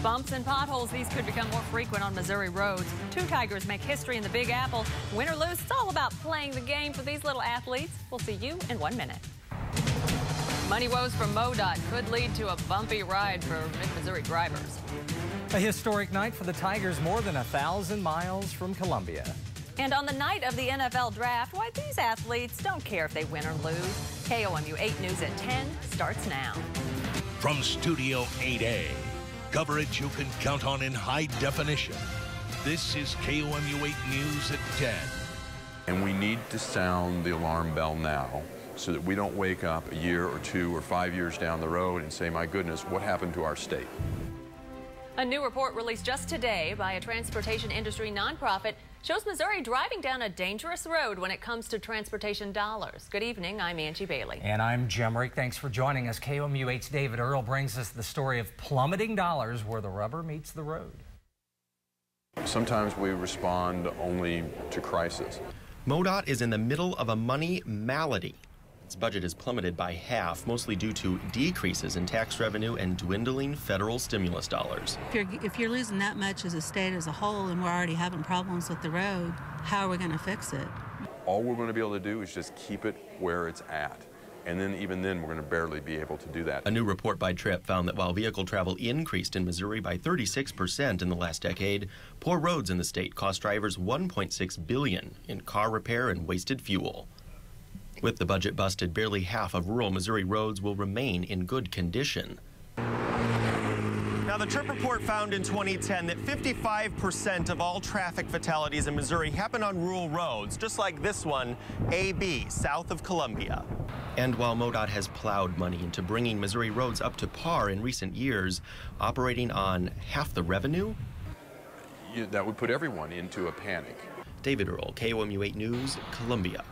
Bumps and potholes, these could become more frequent on Missouri roads. Two Tigers make history in the Big Apple. Win or lose, it's all about playing the game for these little athletes. We'll see you in 1 minute. Money woes from MoDOT could lead to a bumpy ride for mid-Missouri drivers. A historic night for the Tigers, more than 1,000 miles from Columbia. And on the night of the NFL draft, why these athletes don't care if they win or lose. KOMU 8 News at 10 starts now. From Studio 8A, coverage you can count on in high definition. This is KOMU 8 News at 10. And we need to sound the alarm bell now so that we don't wake up a year or 2 or 5 years down the road and say, my goodness, what happened to our state? A new report released just today by a transportation industry nonprofit shows Missouri driving down a dangerous road when it comes to transportation dollars. Good evening, I'm Angie Bailey. And I'm Jim Rick. Thanks for joining us. KOMU 8's David Earl brings us the story of plummeting dollars where the rubber meets the road. Sometimes we respond only to crisis. MoDOT is in the middle of a money malady. Its budget has plummeted by half, mostly due to decreases in tax revenue and dwindling federal stimulus dollars. If you're losing that much as a state as a whole and we're already having problems with the road, how are we going to fix it? All we're going to be able to do is just keep it where it's at. And then even then, we're going to barely be able to do that. A new report by Tripp found that while vehicle travel increased in Missouri by 36% in the last decade, poor roads in the state cost drivers $1.6 billion in car repair and wasted fuel. With the budget busted, barely half of rural Missouri roads will remain in good condition. Now, the Tripp report found in 2010 that 55% of all traffic fatalities in Missouri happen on rural roads, just like this one, AB, south of Columbia. And while MoDOT has plowed money into bringing Missouri roads up to par in recent years, operating on half the revenue? That would put everyone into a panic. David Earl, KOMU 8 News, Columbia.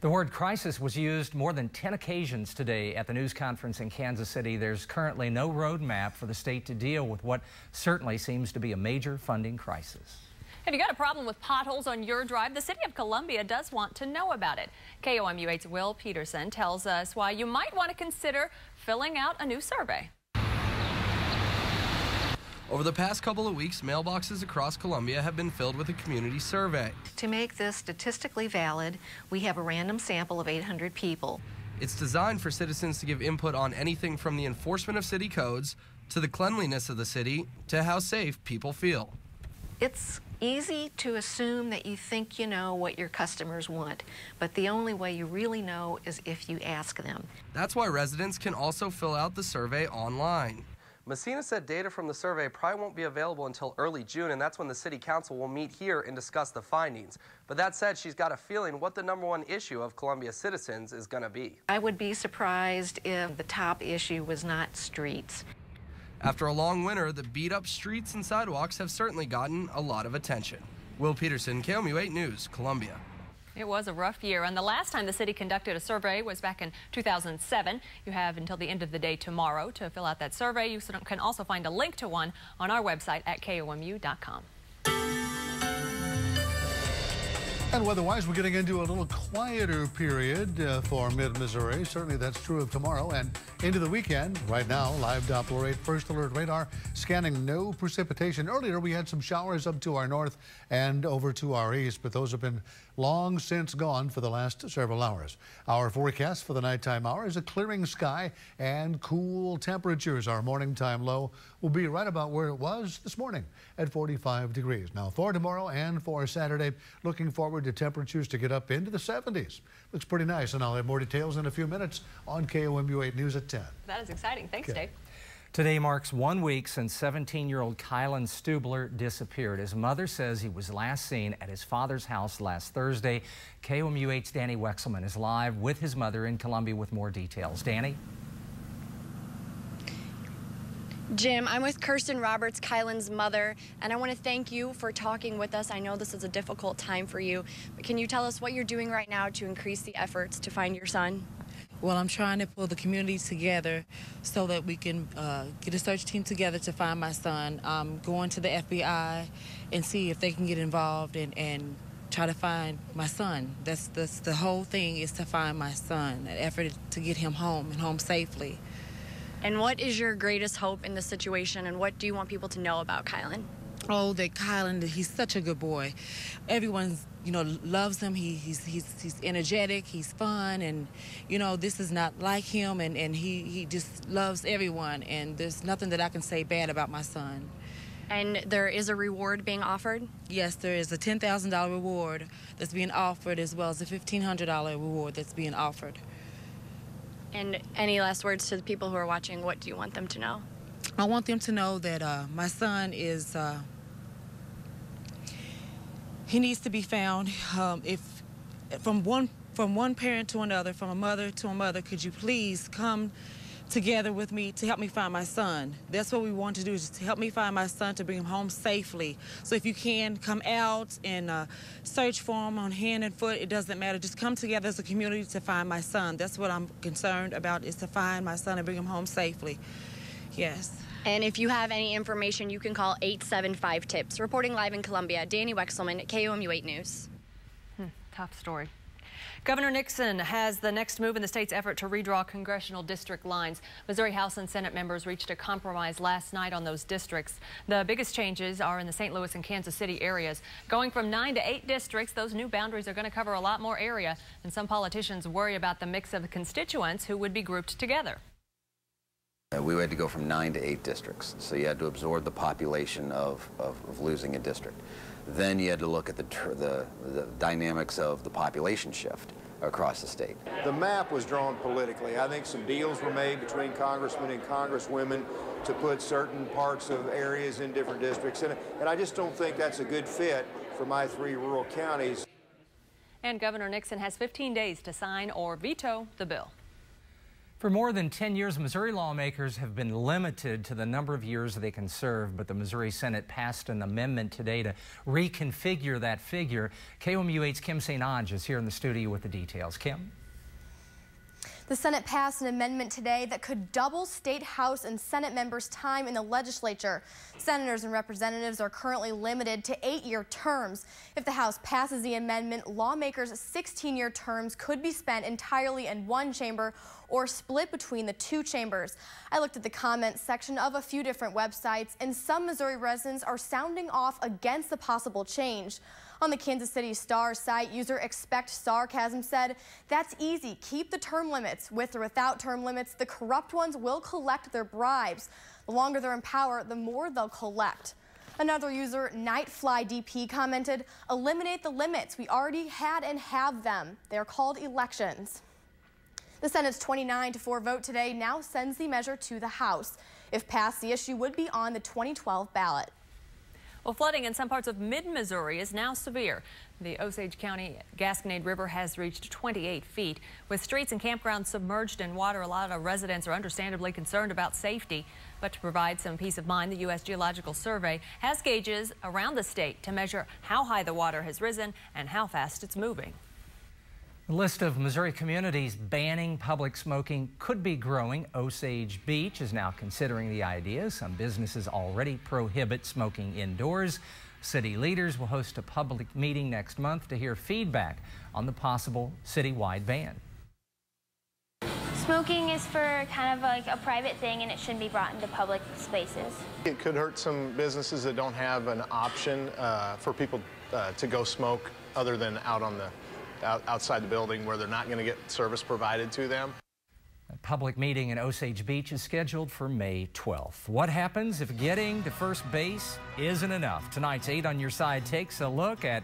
The word crisis was used more than 10 occasions today at the news conference in Kansas City. There's currently no roadmap for the state to deal with what certainly seems to be a major funding crisis. Have you got a problem with potholes on your drive? The city of Columbia does want to know about it. KOMU 8's Will Peterson tells us why you might want to consider filling out a new survey. Over the past couple of weeks, mailboxes across Columbia have been filled with a community survey. To make this statistically valid, we have a random sample of 800 people. It's designed for citizens to give input on anything from the enforcement of city codes to the cleanliness of the city to how safe people feel. It's easy to assume that you think you know what your customers want, but the only way you really know is if you ask them. That's why residents can also fill out the survey online. Messina said data from the survey probably won't be available until early June, and that's when the city council will meet here and discuss the findings. But that said, she's got a feeling what the #1 issue of Columbia citizens is going to be. I would be surprised if the top issue was not streets. After a long winter, the beat-up streets and sidewalks have certainly gotten a lot of attention. Will Peterson, KOMU 8 News, Columbia. It was a rough year, and the last time the city conducted a survey was back in 2007. You have until the end of the day tomorrow to fill out that survey. You can also find a link to one on our website at KOMU.com. And weather-wise, we're getting into a little quieter period for mid-Missouri. Certainly that's true of tomorrow and into the weekend. Right now, live Doppler 8 first alert radar scanning no precipitation. Earlier, we had some showers up to our north and over to our east, but those have been long since gone for the last several hours. Our forecast for the nighttime hour is a clearing sky and cool temperatures. Our morning time low will be right about where it was this morning at 45 degrees. Now for tomorrow and for Saturday, looking forward to temperatures to get up into the 70s. Looks pretty nice, and I'll have more details in a few minutes on KOMU 8 News at 10. That is exciting. Thanks, Dave. Today marks 1 week since 17-year-old Kylan Stubler disappeared. His mother says he was last seen at his father's house last Thursday. KOMU 8's Danny Wexelman is live with his mother in Columbia with more details. Danny? Jim, I'm with Kirsten Roberts, Kylan's mother, and I want to thank you for talking with us. I know this is a difficult time for you, but can you tell us what you're doing right now to increase the efforts to find your son? Well, I'm trying to pull the community together so that we can get a search team together to find my son. Going to the FBI and see if they can get involved and try to find my son. That's the whole thing, is to find my son, an effort to get him home and home safely. And what is your greatest hope in this situation, and what do you want people to know about Kylan? Oh, that Kylan, he's such a good boy. Everyone, loves him. He's energetic, he's fun, and, this is not like him, and he just loves everyone, and there's nothing that I can say bad about my son. And there is a reward being offered? Yes, there is a $10,000 reward that's being offered, as well as a $1,500 reward that's being offered. And any last words to the people who are watching? What do you want them to know? I want them to know that my son is, he needs to be found. If from one parent to another, from a mother to a mother, could you please come together with me to help me find my son? That's what we want to do, is to help me find my son, to bring him home safely. So if you can, come out and search for him on hand and foot. It doesn't matter. Just come together as a community to find my son. That's what I'm concerned about, is to find my son and bring him home safely. Yes. And if you have any information, you can call 875-TIPS. Reporting live in Columbia, Danny Wexelman, KOMU 8 News. Tough story. Governor Nixon has the next move in the state's effort to redraw congressional district lines. Missouri House and Senate members reached a compromise last night on those districts. The biggest changes are in the St. Louis and Kansas City areas. Going from 9 to 8 districts, those new boundaries are going to cover a lot more area, and some politicians worry about the mix of constituents who would be grouped together. We had to go from 9 to 8 districts, so you had to absorb the population of losing a district. Then you had to look at the dynamics of the population shift across the state. The map was drawn politically. I think some deals were made between congressmen and congresswomen to put certain parts of areas in different districts, and I just don't think that's a good fit for my 3 rural counties. And Governor Nixon has 15 days to sign or veto the bill. For more than 10 years, Missouri lawmakers have been limited to the number of years they can serve, but the Missouri Senate passed an amendment today to reconfigure that figure. KOMU 8's Kim St. Ange is here in the studio with the details. Kim? The Senate passed an amendment today that could double state House and Senate members' time in the legislature. Senators and representatives are currently limited to 8-year terms. If the House passes the amendment, lawmakers' 16-year terms could be spent entirely in one chamber or split between the 2 chambers. I looked at the comments section of a few different websites, and some Missouri residents are sounding off against the possible change. On the Kansas City Star site, user Expect Sarcasm said, "That's easy. Keep the term limits. With or without term limits, the corrupt ones will collect their bribes. The longer they're in power, the more they'll collect." Another user, Nightfly DP, commented, "Eliminate the limits. We already had and have them. They're called elections." The Senate's 29-4 vote today now sends the measure to the House. If passed, the issue would be on the 2012 ballot. Well, flooding in some parts of mid-Missouri is now severe. The Osage County Gasconade River has reached 28 feet. With streets and campgrounds submerged in water, a lot of residents are understandably concerned about safety. But to provide some peace of mind, the U.S. Geological Survey has gauges around the state to measure how high the water has risen and how fast it's moving. The list of Missouri communities banning public smoking could be growing. Osage Beach is now considering the idea. Some businesses already prohibit smoking indoors. City leaders will host a public meeting next month to hear feedback on the possible citywide ban. Smoking is for kind of like a private thing, and it shouldn't be brought into public spaces. It could hurt some businesses that don't have an option for people to go smoke other than outside the building where they're not going to get service provided to them. A public meeting in Osage Beach is scheduled for May 12th. What happens if getting to first base isn't enough? Tonight's 8 on Your Side takes a look at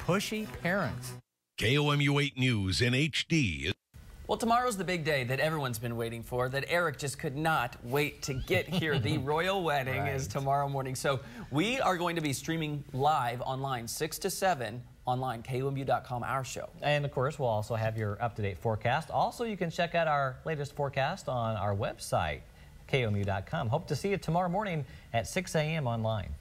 pushy parents. KOMU 8 News in HD. Well, tomorrow's the big day that everyone's been waiting for, that Eric just could not wait to get here. The royal wedding is tomorrow morning. So we are going to be streaming live online 6 to 7 online, KOMU.com, our show. And of course, we'll also have your up-to-date forecast. Also, you can check out our latest forecast on our website, KOMU.com. Hope to see you tomorrow morning at 6 a.m. online.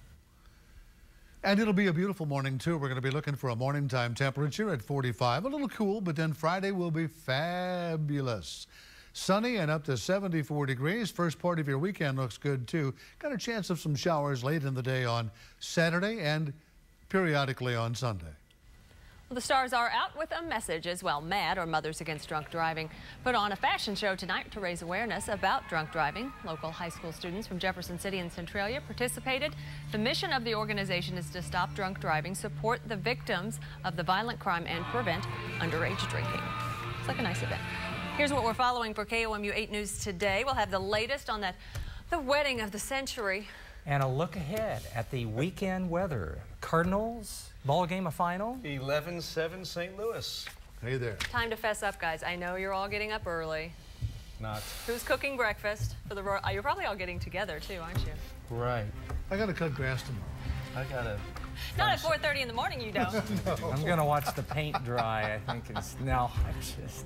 And it'll be a beautiful morning, too. We're going to be looking for a morning time temperature at 45. A little cool, but then Friday will be fabulous. Sunny and up to 74 degrees. First part of your weekend looks good, too. Got a chance of some showers late in the day on Saturday and periodically on Sunday. The stars are out with a message as well. MAD, or Mothers Against Drunk Driving, put on a fashion show tonight to raise awareness about drunk driving. Local high school students from Jefferson City and Centralia participated. The mission of the organization is to stop drunk driving, support the victims of the violent crime, and prevent underage drinking. It's like a nice event. Here's what we're following for KOMU 8 News today. We'll have the latest on the wedding of the century. And a look ahead at the weekend weather. Cardinals, ball game, a final. 11-7 St. Louis. Hey there. Time to fess up, guys. I know you're all getting up early. Not. Who's cooking breakfast for the Royal? You're probably all getting together too, aren't you? Right. I gotta cut grass tomorrow. I gotta. Not at 4:30 in the morning, you don't. No. I'm gonna watch the paint dry. I think it's no.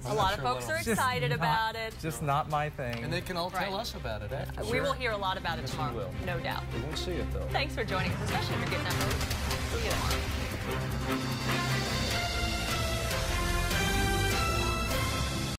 A lot of folks are excited about it. Just not my thing. And they can all tell us about it after. We will hear a lot about it tomorrow, no doubt. We won't see it though. Thanks for joining us, especially if you're getting up early.